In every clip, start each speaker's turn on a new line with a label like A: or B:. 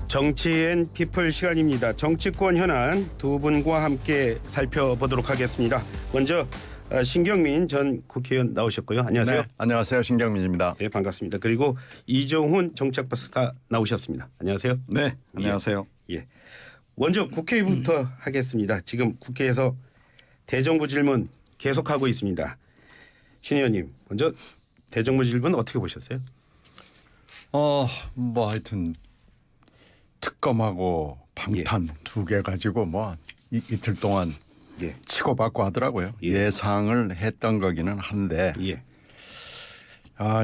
A: 정치앤 피플 시간입니다. 정치권 현안 두 분과 함께 살펴보도록 하겠습니다. 먼저 신경민 전 국회의원 나오셨고요. 안녕하세요.
B: 네, 안녕하세요. 신경민입니다.
A: 네, 반갑습니다. 그리고 이종훈 정책박사 나오셨습니다. 안녕하세요.
C: 네, 안녕하세요.
A: 예. 먼저 국회부터 하겠습니다. 지금 국회에서 대정부 질문 계속하고 있습니다. 신 의원님, 먼저 대정부 질문 어떻게 보셨어요?
B: 뭐 하여튼 특검하고 방탄 두 개 가지고 뭐 이틀 동안 치고받고 하더라고요. 예상을 했던 거기는 한데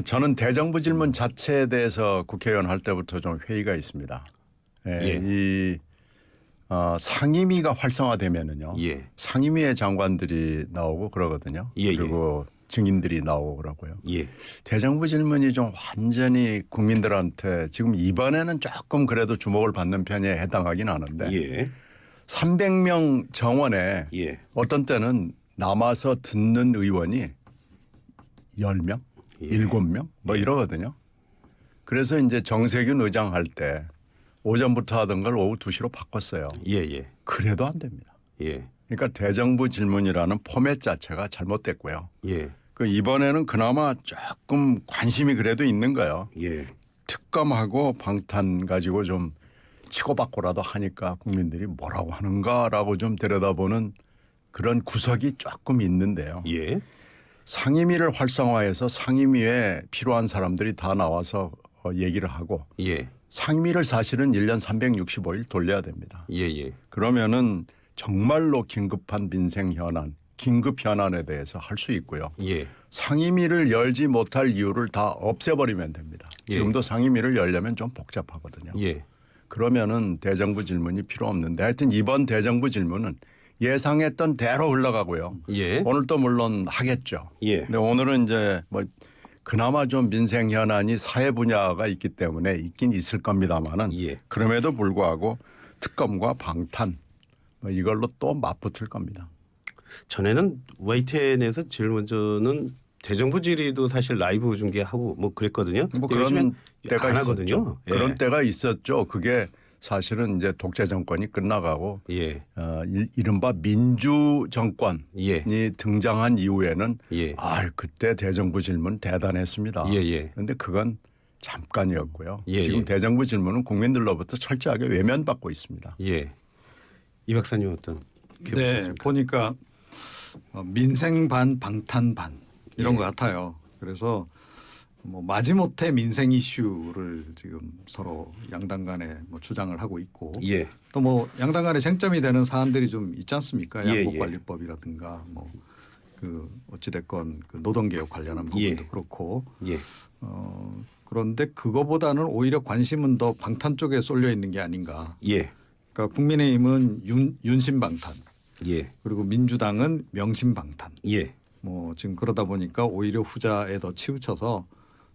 B: 저는 대정부 질문 자체에 대해서 국회의원 할 때부터 좀 회의가 있습니다. 이 상임위가 활성화되면은요. 상임위의 장관들이 나오고 그러거든요. 그리고 증인들이 나오더라고요. 대정부 질문이 좀 완전히 국민들한테 지금 이번에는 조금 그래도 주목을 받는 편에 해당하긴 하는데 300명 정원에 어떤 때는 남아서 듣는 의원이 10명, 7명 뭐 이러거든요. 그래서 이제 정세균 의장 할 때 오전부터 하던 걸 오후 2시로 바꿨어요. 그래도 안 됩니다. 그러니까 대정부 질문이라는 포맷 자체가 잘못됐고요. 그 이번에는 그나마 조금 관심이 그래도 있는 거예요. 특검하고 방탄 가지고 좀 치고받고라도 하니까 국민들이 뭐라고 하는가라고 좀 들여다보는 그런 구석이 조금 있는데요. 상임위를 활성화해서 상임위에 필요한 사람들이 다 나와서 얘기를 하고 상임위를 사실은 1년 365일 돌려야 됩니다. 그러면은 정말로 긴급한 민생 현안, 긴급 현안에 대해서 할 수 있고요. 상임위를 열지 못할 이유를 다 없애버리면 됩니다. 지금도 상임위를 열려면 좀 복잡하거든요. 그러면은 대정부 질문이 필요 없는데 하여튼 이번 대정부 질문은 예상했던 대로 흘러가고요. 오늘 또 물론 하겠죠. 근데 오늘은 이제 뭐 그나마 좀 민생 현안이 사회 분야가 있기 때문에 있긴 있을 겁니다만은 그럼에도 불구하고 특검과 방탄 뭐 이걸로 또 맞붙을 겁니다.
A: 전에는 YTN에서 제일 먼저는 대정부 질의도 사실 라이브 중계하고 뭐 그랬거든요.
B: 뭐 그런 때가
A: 안
B: 있었죠.
A: 하거든요.
B: 그런 때가 있었죠. 그게 사실은 이제 독재 정권이 끝나가고 이른바 민주 정권이 등장한 이후에는 그때 대정부 질문 대단했습니다. 그런데 그건 잠깐이었고요. 지금 대정부 질문은 국민들로부터 철저하게 외면받고 있습니다.
A: 이 박사님 어떤?
C: 네, 보니까 민생 반 방탄 반 이런 것 같아요. 그래서 뭐 마지못해 민생 이슈를 지금 서로 양당 간에 뭐 주장을 하고 있고 또 뭐 양당 간에 쟁점이 되는 사안들이 좀 있지 않습니까? 양곡관리법이라든가 뭐 그 어찌 됐건 그 노동개혁 관련한 부분도 그렇고 그런데 그거보다는 오히려 관심은 더 방탄 쪽에 쏠려 있는 게 아닌가. 그러니까 국민의힘은 윤심방탄 그리고 민주당은 명심방탄. 뭐 지금 그러다 보니까 오히려 후자에 더 치우쳐서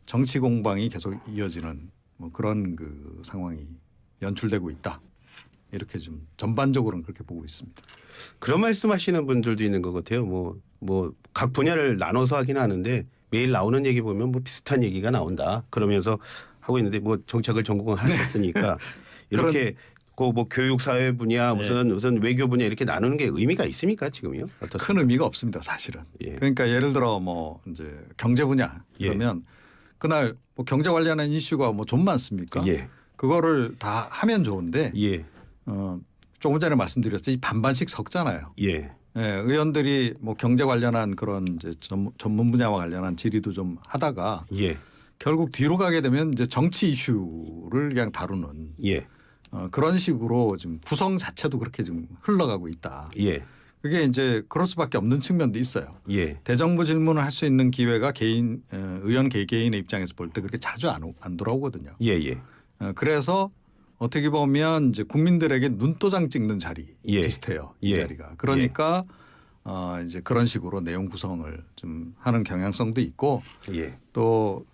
C: 정치 공방이 계속 이어지는 뭐 그런 그 상황이 연출되고 있다. 이렇게 좀 전반적으로는 그렇게 보고 있습니다.
A: 그런 말씀하시는 분들도 있는 것 같아요. 뭐 각 분야를 나눠서 하긴 하는데 매일 나오는 얘기 보면 뭐 비슷한 얘기가 나온다. 그러면서 하고 있는데 뭐 정책을 전공을 하셨으니까 이렇게 뭐 교육 사회 분야 무슨 외교 분야 이렇게 나누는 게 의미가 있습니까 지금요?
C: 큰 의미가 없습니다 사실은. 그러니까 예를 들어 뭐 이제 경제 분야 그러면 그날 뭐 경제 관련한 이슈가 뭐 좀 많습니까? 그거를 다 하면 좋은데 조금 전에 말씀드렸듯이 반반씩 섞잖아요. 의원들이 뭐 경제 관련한 그런 이제 전문 분야와 관련한 질의도 좀 하다가 결국 뒤로 가게 되면 이제 정치 이슈를 그냥 다루는 그런 식으로 지금 구성 자체도 그렇게 좀 흘러가고 있다. 그게 이제 그럴 수밖에 없는 측면도 있어요. 대정부 질문을 할 수 있는 기회가 의원 개개인의 입장에서 볼 때 그렇게 자주 안 돌아오거든요. 그래서 어떻게 보면 이제 국민들에게 눈도장 찍는 자리 비슷해요. 이 자리가. 그러니까 이제 그런 식으로 내용 구성을 좀 하는 경향성도 있고 또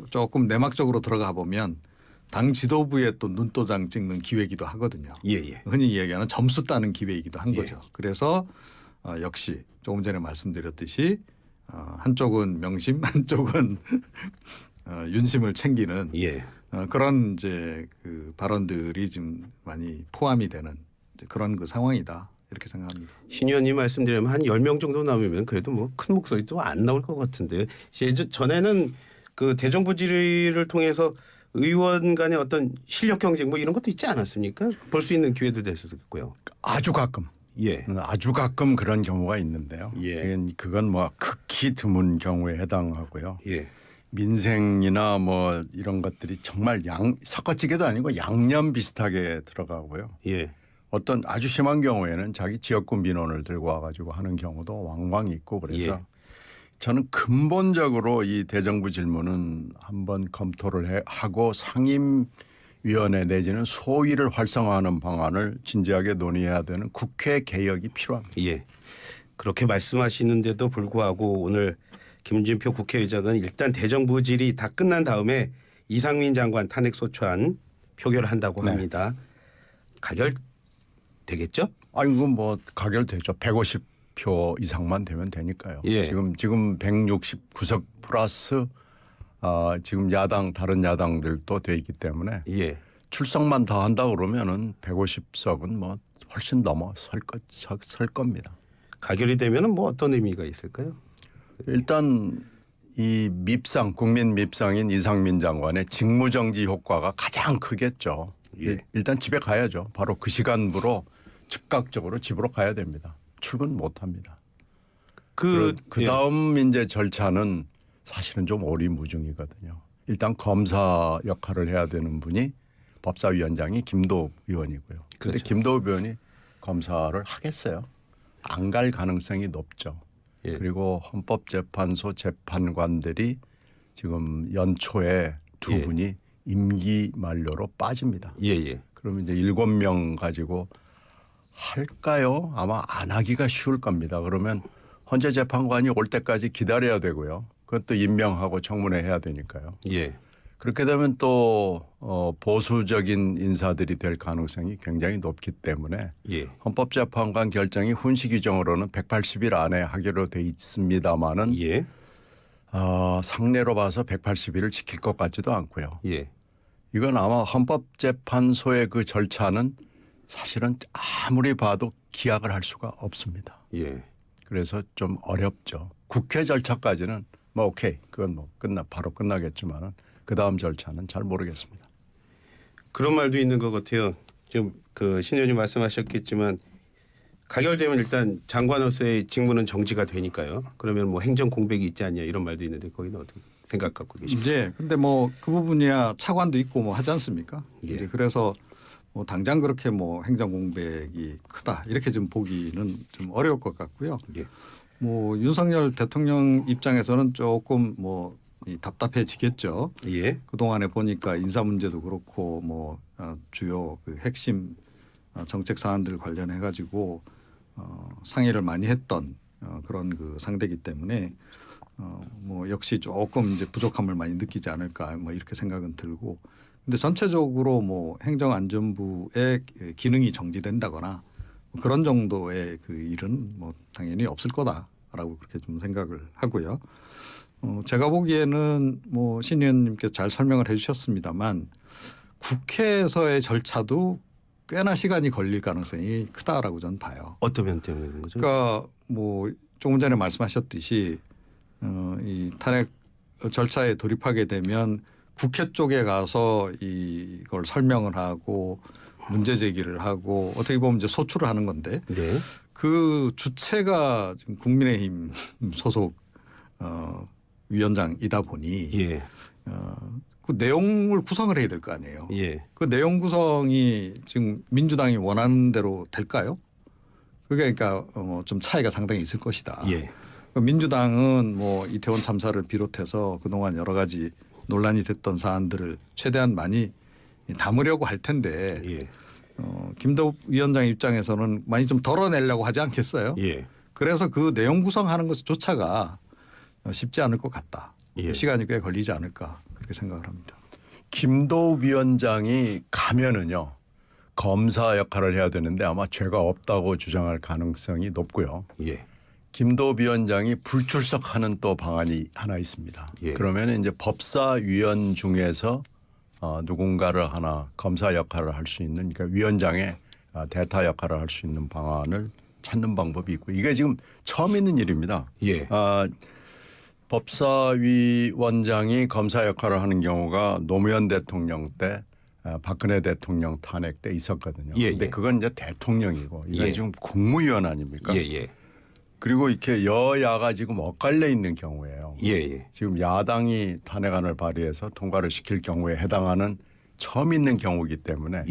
C: 조금 내막적으로 들어가 보면 당 지도부에 또 눈도장 찍는 기회이기도 하거든요. 흔히 얘기하는 점수 따는 기회이기도 한 거죠. 그래서 역시 조금 전에 말씀드렸듯이 한쪽은 명심, 한쪽은 윤심을 챙기는 그런 이제 그 발언들이 지금 많이 포함이 되는 이제 그런 그 상황이다 이렇게 생각합니다.
A: 신 의원님 말씀드리면 한 10명 정도 나오면 그래도 뭐 큰 목소리도 안 나올 것 같은데 전에는 그 대정부 질의를 통해서 의원 간의 어떤 실력 경쟁 뭐 이런 것도 있지 않았습니까? 볼 수 있는 기회도 됐었고요.
B: 아주 가끔.
A: 예.
B: 아주 가끔 그런 경우가 있는데요.
A: 예.
B: 그건 뭐 극히 드문 경우에 해당하고요.
A: 예.
B: 민생이나 뭐 이런 것들이 정말 섞어찌개도 아니고 양념 비슷하게 들어가고요.
A: 예.
B: 어떤 아주 심한 경우에는 자기 지역구 민원을 들고 와가지고 하는 경우도 왕왕 있고 그래서
A: 예.
B: 저는 근본적으로 이 대정부 질문은 한번 검토를 하고 상임위원회 내지는 소위를 활성화하는 방안을 진지하게 논의해야 되는 국회 개혁이 필요합니다.
A: 예. 그렇게 말씀하시는데도 불구하고 오늘 김진표 국회의장은 일단 대정부 질의 다 끝난 다음에 이상민 장관 탄핵 소추안 표결을 한다고 합니다. 가결 되겠죠?
B: 이건 뭐 가결되죠. 150표 이상만 되면 되니까요.
A: 예.
B: 지금 169석 플러스 지금 다른 야당들도 돼 있기 때문에
A: 예.
B: 출석만 다 한다 그러면은 150석은 뭐 훨씬 넘어 설 겁니다.
A: 가결이 되면은 뭐 어떤 의미가 있을까요?
B: 일단 이 국민 밉상인 이상민 장관의 직무정지 효과가 가장 크겠죠.
A: 예.
B: 일단 집에 가야죠. 바로 그 시간부로 즉각적으로 집으로 가야 됩니다. 출근 못 합니다. 그 다음 이제 절차는 사실은 좀 오리무중이거든요. 일단 검사 역할을 해야 되는 분이 법사위원장이 김도읍 의원이고요. 그런데
A: 그렇죠.
B: 김도읍 의원이 검사를 하겠어요? 안 갈 가능성이 높죠.
A: 예.
B: 그리고 헌법재판소 재판관들이 지금 연초에 두 분이 임기 만료로 빠집니다.
A: 예.
B: 그러면 이제 7명 가지고 할까요? 아마 안 하기가 쉬울 겁니다. 그러면 헌재 재판관이 올 때까지 기다려야 되고요. 그것도 임명하고 청문회 해야 되니까요.
A: 예.
B: 그렇게 되면 또 보수적인 인사들이 될 가능성이 굉장히 높기 때문에
A: 예.
B: 헌법재판관 결정이 훈시 규정으로는 180일 안에 하기로 돼 있습니다마는
A: 예.
B: 상례로 봐서 180일을 지킬 것 같지도 않고요.
A: 예.
B: 이건 아마 헌법재판소의 그 절차는 사실은 아무리 봐도 기약을 할 수가 없습니다.
A: 예.
B: 그래서 좀 어렵죠. 국회 절차까지는 뭐 오케이 그건 뭐 바로 끝나겠지만은 그 다음 절차는 잘 모르겠습니다.
A: 그런 말도 있는 것 같아요. 지금 신 의원님 말씀하셨겠지만 가결되면 일단 장관으로서의 직무는 정지가 되니까요. 그러면 뭐 행정 공백이 있지 않냐 이런 말도 있는데 거기는 어떻게 생각 갖고 계십니까?
C: 네, 근데 뭐 그 부분이야 차관도 있고 뭐 하지 않습니까?
A: 예.
C: 이제 그래서 뭐 당장 그렇게 뭐 행정 공백이 크다 이렇게 좀 보기는 좀 어려울 것 같고요.
A: 예.
C: 뭐 윤석열 대통령 입장에서는 조금 뭐 답답해지겠죠.
A: 예.
C: 그 동안에 보니까 인사 문제도 그렇고 뭐 주요 그 핵심 정책 사안들 관련해 가지고 상의를 많이 했던 그런 그 상대이기 때문에 뭐 역시 조금 이제 부족함을 많이 느끼지 않을까 뭐 이렇게 생각은 들고 근데 전체적으로 뭐 행정안전부의 기능이 정지된다거나 그런 정도의 그 일은 뭐 당연히 없을 거다라고 그렇게 좀 생각을 하고요. 제가 보기에는 뭐 신 의원님께서 잘 설명을 해 주셨습니다만 국회에서의 절차도 꽤나 시간이 걸릴 가능성이 크다라고 저는 봐요.
A: 어떤 면 때문에 그런 거죠?
C: 그러니까 뭐 조금 전에 말씀하셨듯이 이 탄핵 절차에 돌입하게 되면 국회 쪽에 가서 이걸 설명을 하고 문제 제기를 하고 어떻게 보면 이제 소출을 하는 건데
A: 네.
C: 그 주체가 지금 국민의힘 소속 위원장이다 보니
A: 예.
C: 그 내용을 구성을 해야 될 거 아니에요.
A: 예.
C: 그 내용 구성이 지금 민주당이 원하는 대로 될까요? 그게 그러니까 좀 차이가 상당히 있을 것이다.
A: 예.
C: 민주당은 뭐 이태원 참사를 비롯해서 그동안 여러 가지 논란이 됐던 사안들을 최대한 많이 담으려고 할 텐데
A: 예.
C: 김도읍 위원장 입장에서는 많이 좀 덜어내려고 하지 않겠어요?
A: 예.
C: 그래서 그 내용 구성하는 것조차가 쉽지 않을 것 같다.
A: 예.
C: 시간이 꽤 걸리지 않을까 그렇게 생각을 합니다.
B: 김도읍 위원장이 가면은요. 검사 역할을 해야 되는데 아마 죄가 없다고 주장할 가능성이 높고요.
A: 예.
B: 김도읍 위원장이 불출석하는 또 방안이 하나 있습니다.
A: 예.
B: 그러면 이제 법사위원 중에서 누군가를 하나 검사 역할을 할 수 있는 그러니까 위원장의 대타 역할을 할 수 있는 방안을 찾는 방법이 있고 이게 지금 처음 있는 일입니다.
A: 예.
B: 법사위 원장이 검사 역할을 하는 경우가 노무현 대통령 때 박근혜 대통령 탄핵 때 있었거든요. 그런데 그건 이제 대통령이고 이게 지금 국무위원 아닙니까? 그리고 이렇게 여야가 지금 엇갈려 있는 경우예요. 지금 야당이 탄핵안을 발의해서 통과를 시킬 경우에 해당하는 처음 있는 경우이기 때문에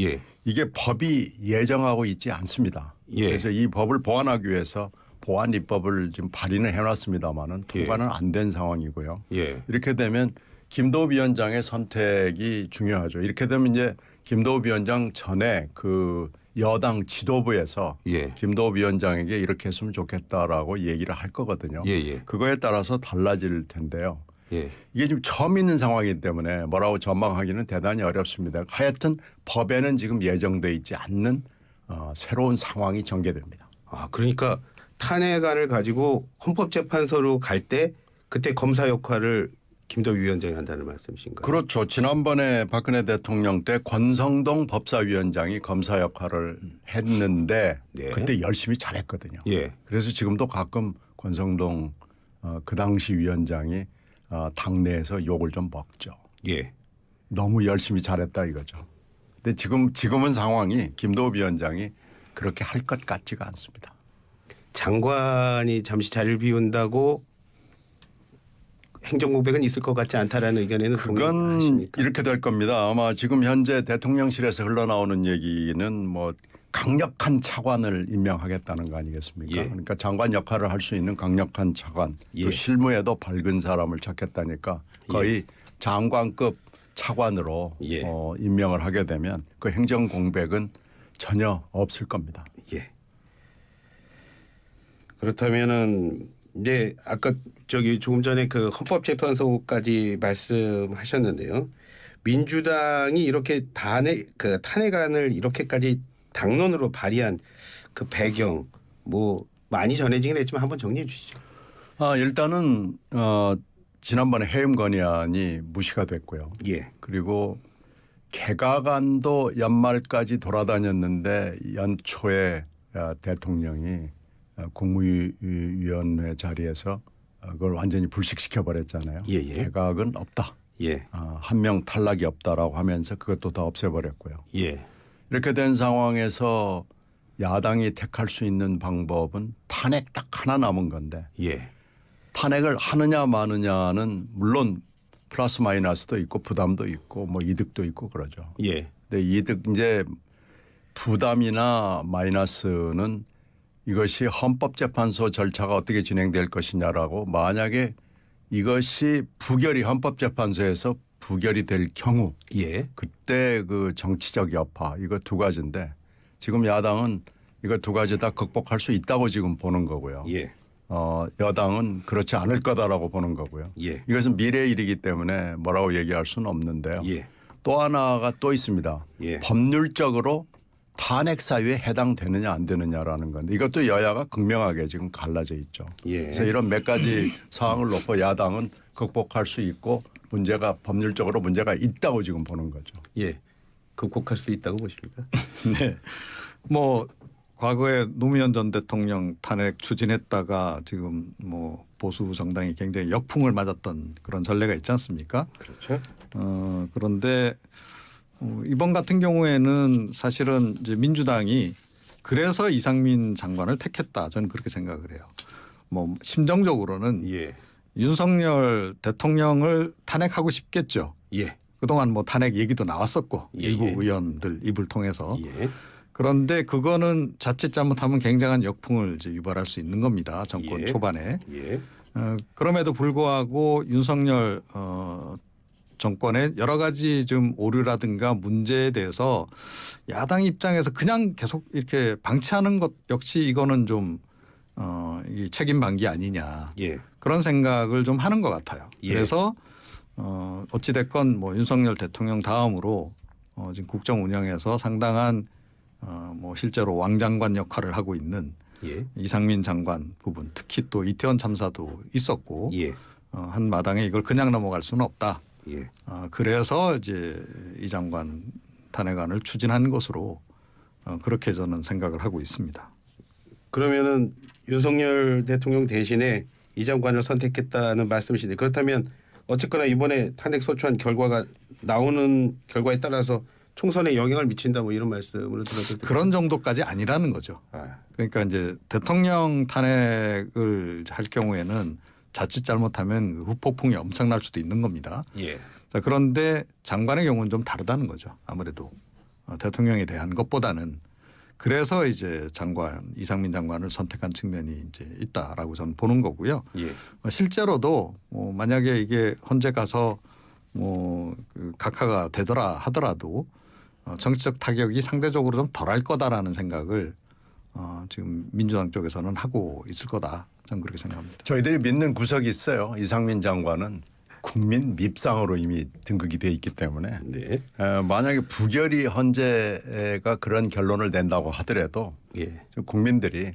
B: 이게 법이 예정하고 있지 않습니다. 그래서 이 법을 보완하기 위해서 보완 입법을 지금 발의는 해놨습니다마는 통과는 안 된 상황이고요. 이렇게 되면 김도우 위원장의 선택이 중요하죠. 이렇게 되면 이제 김도우 위원장 전에 그 여당 지도부에서 김도우 위원장에게 이렇게 했으면 좋겠다라고 얘기를 할 거거든요. 그거에 따라서 달라질 텐데요. 이게 지금 처음 있는 상황이기 때문에 뭐라고 전망하기는 대단히 어렵습니다. 하여튼 법에는 지금 예정돼 있지 않는 새로운 상황이 전개됩니다.
A: 그러니까 탄핵안을 가지고 헌법재판소로 갈 때 그때 검사 역할을 김도우 위원장이 한다는 말씀이신가요?
B: 그렇죠. 지난번에 박근혜 대통령 때 권성동 법사위원장이 검사 역할을 했는데 그때 열심히 잘했거든요. 그래서 지금도 가끔 권성동 그 당시 위원장이 당내에서 욕을 좀 먹죠. 너무 열심히 잘했다 이거죠. 근데 지금은 상황이 김도우 위원장이 그렇게 할 것 같지가 않습니다.
A: 장관이 잠시 자리를 비운다고 행정공백은 있을 것 같지 않다라는 의견에는
B: 그건 이렇게 될 겁니다. 아마 지금 현재 대통령실에서 흘러나오는 얘기는 뭐 강력한 차관을 임명하겠다는 거 아니겠습니까? 그러니까 장관 역할을 할 수 있는 강력한 차관 또 실무에도 밝은 사람을 찾겠다니까 거의 장관급 차관으로 임명을 하게 되면 그 행정공백은 전혀 없을 겁니다.
A: 그렇다면은 이제 아까 조금 전에 그 헌법재판소까지 말씀하셨는데요. 민주당이 이렇게 탄핵안을 이렇게까지 당론으로 발의한 그 배경 뭐 많이 전해지긴 했지만 한번 정리해 주시죠.
B: 일단은 지난번에 해임 건의안이 무시가 됐고요. 그리고 개각안도 연말까지 돌아다녔는데 연초에 대통령이 국무위원회 자리에서 그걸 완전히 불식시켜 버렸잖아요. 개각은 없다. 한 명 탈락이 없다라고 하면서 그것도 다 없애버렸고요. 이렇게 된 상황에서 야당이 택할 수 있는 방법은 탄핵 딱 하나 남은 건데 탄핵을 하느냐 마느냐는 물론 플러스 마이너스도 있고 부담도 있고 뭐 이득도 있고 그러죠. 근데 이제 부담이나 마이너스는 이것이 헌법재판소 절차가 어떻게 진행될 것이냐라고 만약에 이것이 헌법재판소에서 부결이 될 경우 그때 그 정치적 여파 이거 두 가지인데 지금 야당은 이거 두 가지 다 극복할 수 있다고 지금 보는 거고요. 여당은 그렇지 않을 거다라고 보는 거고요. 이것은 미래의 일이기 때문에 뭐라고 얘기할 수는 없는데요. 또 하나가 또 있습니다. 법률적으로 탄핵 사유에 해당되느냐 안 되느냐라는 건데 이것도 여야가 극명하게 지금 갈라져 있죠. 그래서 이런 몇 가지 사항을 놓고 야당은 극복할 수 있고 법률적으로 문제가 있다고 지금 보는 거죠.
A: 극복할 수 있다고 보십니까?
C: 네. 뭐 과거에 노무현 전 대통령 탄핵 추진했다가 지금 뭐 보수 정당이 굉장히 역풍을 맞았던 그런 전례가 있지 않습니까?
A: 그렇죠.
C: 그런데 이번 같은 경우에는 사실은 이제 민주당이 그래서 이상민 장관을 택했다. 저는 그렇게 생각을 해요. 뭐 심정적으로는 윤석열 대통령을 탄핵하고 싶겠죠. 그동안 뭐 탄핵 얘기도 나왔었고 일부 의원들 입을 통해서. 그런데 그거는 자칫 잘못하면 굉장한 역풍을 이제 유발할 수 있는 겁니다. 정권 초반에. 그럼에도 불구하고 윤석열 정권의 여러 가지 좀 오류라든가 문제에 대해서 야당 입장에서 그냥 계속 이렇게 방치하는 것 역시 이거는 좀 이 책임 방기 아니냐 그런 생각을 좀 하는 것 같아요. 그래서 어찌 됐건 뭐 윤석열 대통령 다음으로 지금 국정 운영에서 상당한 뭐 실제로 왕장관 역할을 하고 있는 이상민 장관 부분 특히 또 이태원 참사도 있었고 한 마당에 이걸 그냥 넘어갈 수는 없다.
A: 예.
C: 그래서 이제 이 장관 탄핵안을 추진한 것으로 그렇게 저는 생각을 하고 있습니다.
A: 그러면은 윤석열 대통령 대신에 이 장관을 선택했다는 말씀이신데 그렇다면 어쨌거나 이번에 탄핵 소추안 결과가 나오는 결과에 따라서 총선에 영향을 미친다 뭐 이런 말씀을 들었을 때
C: 그런 정도까지 아니라는 거죠. 그러니까 이제 대통령 탄핵을 할 경우에는 자칫 잘못하면 후폭풍이 엄청날 수도 있는 겁니다.
A: 예.
C: 자, 그런데 장관의 경우는 좀 다르다는 거죠. 아무래도 대통령에 대한 것보다는 그래서 이제 이상민 장관을 선택한 측면이 이제 있다라고 저는 보는 거고요.
A: 예.
C: 실제로도 만약에 이게 헌재 가서 그 각하가 되더라 하더라도 정치적 타격이 상대적으로 좀 덜할 거다라는 생각을 지금 민주당 쪽에서는 하고 있을 거다. 저는 그렇게 생각합니다.
B: 저희들이 믿는 구석이 있어요. 이상민 장관은 국민 밉상으로 이미 등극이 돼 있기 때문에
A: 네.
B: 만약에 부결이 헌재가 그런 결론을 낸다고 하더라도
A: 예.
B: 국민들이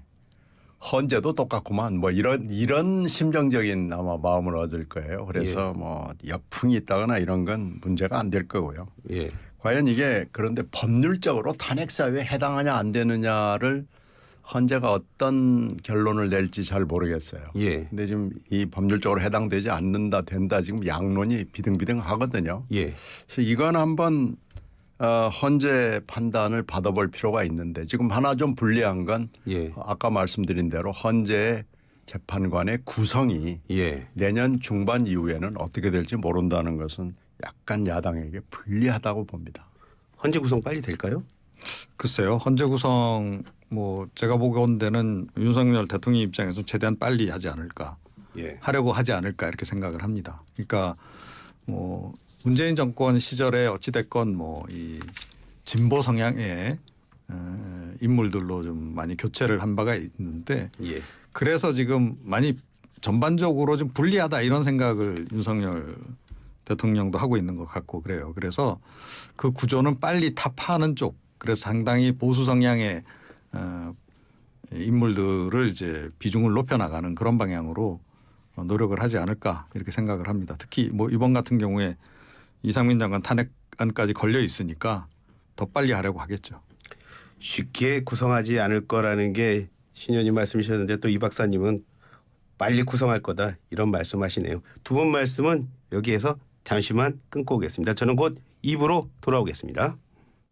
B: 헌재도 똑같구만 뭐 이런 심정적인 아마 마음을 얻을 거예요. 그래서
A: 예.
B: 뭐 역풍이 있다거나 이런 건 문제가 안 될 거고요.
A: 예.
B: 과연 이게 그런데 법률적으로 탄핵 사유에 해당하냐 안 되느냐를 헌재가 어떤 결론을 낼지 잘 모르겠어요.
A: 예.
B: 근데 지금 이 법률적으로 해당되지 않는다 된다 지금 양론이 비등비등하거든요.
A: 예.
B: 그래서 이건 한번 헌재 판단을 받아볼 필요가 있는데 지금 하나 좀 불리한 건
A: 예.
B: 아까 말씀드린 대로 헌재 재판관의 구성이
A: 예.
B: 내년 중반 이후에는 어떻게 될지 모른다는 것은 약간 야당에게 불리하다고 봅니다.
A: 헌재 구성 빨리 될까요?
C: 글쎄요. 헌재 구성 제가 보건대는 윤석열 대통령 입장에서 최대한 빨리 하지 않을까.
A: 예.
C: 하려고 하지 않을까 이렇게 생각을 합니다. 그러니까 문재인 정권 시절에 어찌 됐건 이 진보 성향의 인물들로 좀 많이 교체를 한 바가 있는데
A: 예.
C: 그래서 지금 많이 전반적으로 좀 불리하다 이런 생각을 윤석열 대통령도 하고 있는 것 같고 그래요. 그래서 그 구조는 빨리 타파하는 쪽 그래서 상당히 보수 성향의 인물들을 이제 비중을 높여나가는 그런 방향으로 노력을 하지 않을까 이렇게 생각을 합니다. 특히 이번 같은 경우에 이상민 장관 탄핵안까지 걸려 있으니까 더 빨리 하려고 하겠죠.
A: 쉽게 구성하지 않을 거라는 게 신 의원님 말씀이셨는데 또 이 박사님은 빨리 구성할 거다 이런 말씀하시네요. 두 분 말씀은 여기에서 잠시만 끊고 오겠습니다. 저는 곧 2부로 돌아오겠습니다.